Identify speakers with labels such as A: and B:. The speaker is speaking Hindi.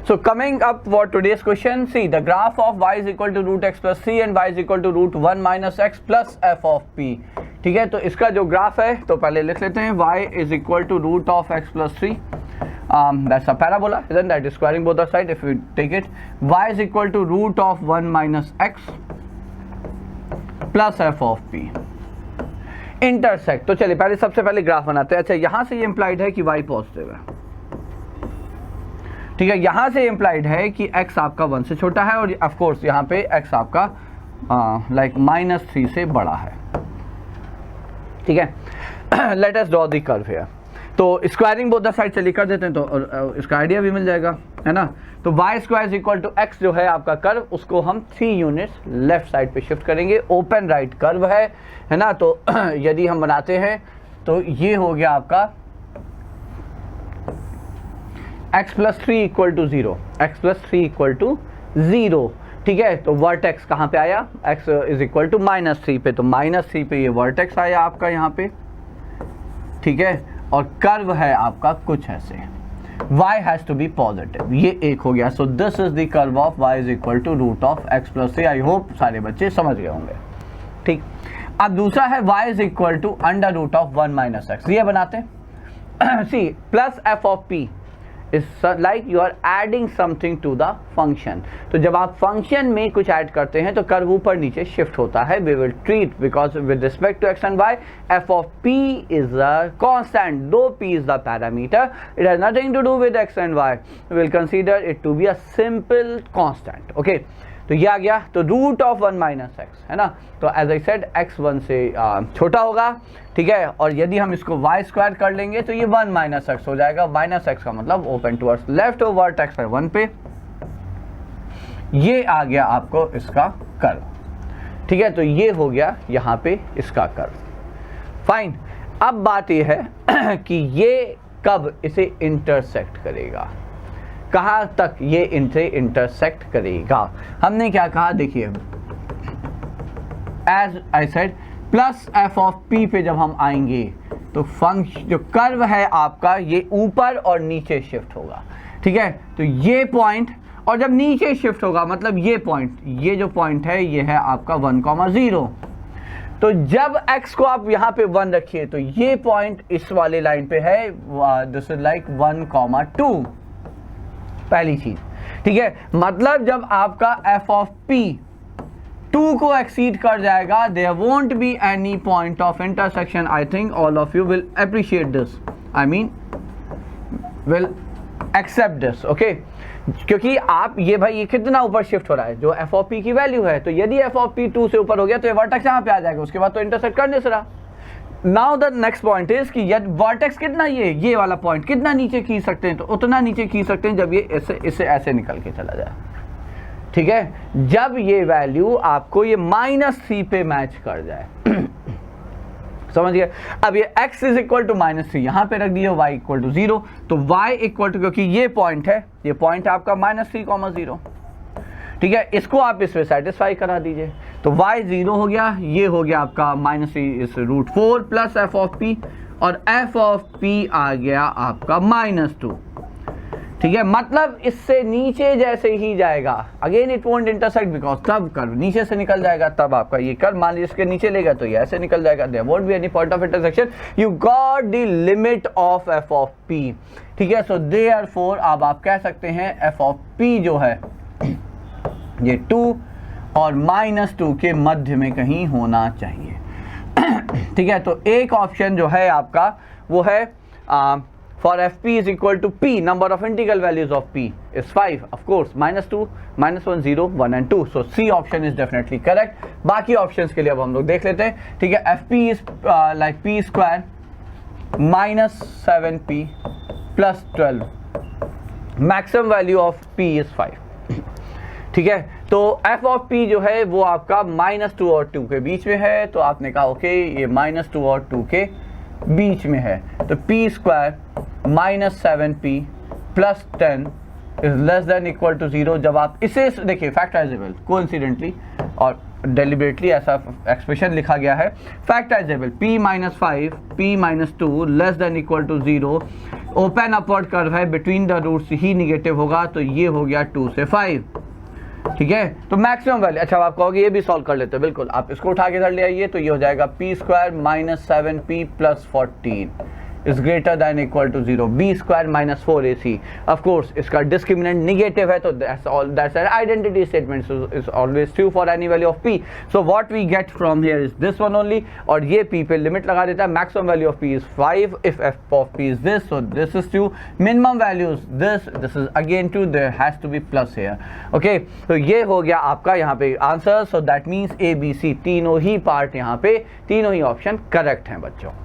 A: So coming up for today's question, see the graph of y is equal to root x plus 3 and y is equal to root 1 minus x plus f of p. ठीक है, तो इसका जो ग्राफ है तो पहले लिख लेते हैं y is equal to root of x plus 3. That's a parabola, isn't that? Squaring both the sides. If we take it, y is equal to root of 1 minus x plus f of p. Intersect. तो चलिए पहले सबसे पहले ग्राफ बनाते हैं. अच्छा, यहाँ से ये इम्प्लाइड है कि y पॉजिटिव है. ठीक है, यहाँ से इम्प्लाइड है कि x आपका 1 से छोटा है और ऑफ कोर्स यहाँ पे x आपका लाइक -3 से बड़ा है. ठीक है, let us draw the curve here. तो स्क्वायरिंग बोथ द साइड चलिए कर देते हैं तो इसका आइडिया भी मिल जाएगा, है ना. तो y square is equal to x जो है आपका कर्व, उसको हम 3 यूनिट्स लेफ्ट साइड पे शिफ्ट करेंगे. ओपन राइट कर्व है ना. तो यदि हम बनाते हैं तो ये हो गया आपका x plus 3 equal to 0, x plus 3 equal to 0. ठीक है, तो वर्टेक्स कहाँ पे आया, x इज इक्वल टू -3 पे, तो -3 पे ये वर्टेक्स आया आपका यहाँ पे. ठीक है, और कर्व है आपका कुछ ऐसे, y has to be positive. ये एक हो गया. So this is the curve of y is equal to root of x plus 3. I hope सारे बच्चे समझ गए होंगे. ठीक, अब दूसरा है y is equal to under root of 1 minus x. ये बनाते हैं. See plus f of p is like you are adding something to the function. तो जब आप फंक्शन में कुछ ऐड करते हैं तो कर्व ऊपर नीचे शिफ्ट होता है. We will treat because with respect to X and Y F of P is a constant, though P is the parameter. It has nothing to do with X and Y. We will consider it to be a simple constant. Okay, तो ये आ गया. तो रूट ऑफ 1 माइनस एक्स, है ना. तो एज आई सेड x 1 से छोटा होगा. ठीक है, और यदि हम इसको y स्क्वायर कर लेंगे तो ये 1 माइनस एक्स हो जाएगा. माइनस एक्स का मतलब ओपन टूवर्ड्स लेफ्ट और वर्टेक्स है 1 पे. ये आ गया आपको इसका कर्व. ठीक है, तो ये हो गया यहाँ पे इसका कर्व. फाइन. अब बात ये है कि ये कब इसे इंटरसेक्ट करेगा, कहाँ तक ये इनसे इंटरसेक्ट करेगा. हमने क्या कहा, देखिए as I said plus f of p पे जब हम आएंगे तो फंक्शन जो कर्व है आपका ये ऊपर और नीचे शिफ्ट होगा. ठीक है, तो ये पॉइंट, और जब नीचे शिफ्ट होगा मतलब ये पॉइंट, ये जो पॉइंट है ये है आपका 1,0. तो जब x को आप यहाँ पे 1 रखिए तो ये पॉइंट इस वाले लाइन पे है. This is like 1,2. पहली चीज. ठीक है, मतलब जब आपका f ऑफ p 2 को एक्सीड कर जाएगा, there won't be any point of intersection. I think all of you will appreciate this, I mean will accept this. Okay, क्योंकि आप ये भाई ये कितना ऊपर शिफ्ट हो रहा है, जो f ऑफ p की वैल्यू है. तो यदि f ऑफ p 2 से ऊपर हो गया तो ये वर्टेक्स यहाँ पे आ जाएगा, उसके बाद तो इंटरसेक्ट कर नहीं सकता. Now the next point is कि यदि वर्टेक्स कितना, ये वाला पॉइंट कितना नीचे खींच सकते हैं, तो उतना नीचे खींच सकते हैं जब ये इससे ऐसे निकल के चला जाए. ठीक है, जब ये वैल्यू आपको ये -3 पे मैच कर जाए. समझ गए. अब ये x इज इक्वल टू -3 यहाँ पे रख दिए, y इक्वल टू 0. तो y इक्वल टू, क्योंकि ये पॉइंट है, ये पॉइंट है आपका -3,0. ठीक है, इसको आप इसमें सेटिस्फाई करा दीजिए. तो y 0 हो गया, ये हो गया आपका -3 इस √4 प्लस f ऑफ p, और f ऑफ p आ गया आपका -2. ठीक है, मतलब इससे नीचे जैसे ही जाएगा, again it won't intersect because तब कर्व नीचे से निकल जाएगा. तब आपका ये कर्व मान लीजिए इसके नीचे लेगा तो ये ऐसे निकल जाएगा. There won't be any point of intersection. You got the limit of f of p. ठीक है, सो देयरफॉर अब आप कह सकते हैं f ऑफ p जो है ये 2 और -2 के मध्य में कहीं होना चाहिए. ठीक है, तो एक ऑप्शन जो है आपका वो है for fp is equal to p, number of integral values of p is 5, of course, -2, -1, 0, 1 and 2. So C option is definitely correct. बाकी options के लिए अब हम लोग देख लेते हैं. ठीक है, fp is like p square -7p plus 12. Maximum value of p is 5. ठीक है, तो f ऑफ p जो है वो आपका -2 और 2 के बीच में है. तो आपने कहा ओके ये -2 और 2 के बीच में है. तो p square -7p plus 10 is less than equal to 0. जब आप इसे देखिए फैक्टराइजेबल कोइंसिडेंटली, और डेलिबरेटली ऐसा एक्सप्रेशन लिखा गया है। Factorisable p minus 5 p minus 2 less than equal to 0, open upward curve है, बिटवीन द रूट्स ही निगेटिव होगा, तो ये हो गया 2 से 5। ठीक है, तो मैक्सिमम वैल्यू, अच्छा आप कहोगे ये भी सॉल्व कर लेते हो, बिल्कुल आप इसको उठा के इधर ले आइए, तो ये हो जाएगा p square minus 7p plus 14 is greater than equal to 0, b square minus 4ac। Of course इसका डिस्क्रिमिनेंट निगेटिव है, तो that's an identity statement, so is always true for any value of p। So what we get from here is this one only, और ये p पे लिमिट लगा देता है। Maximum value of p is 5 if f of p is this, so this is true. Minimum values this is again true, there has to be plus here. Okay, तो ये हो गया आपका यहाँ पे answer. So that means a b c तीनों ही पार्ट यहाँ पे, तीनों ही ऑप्शन करेक्ट हैं बच्चों।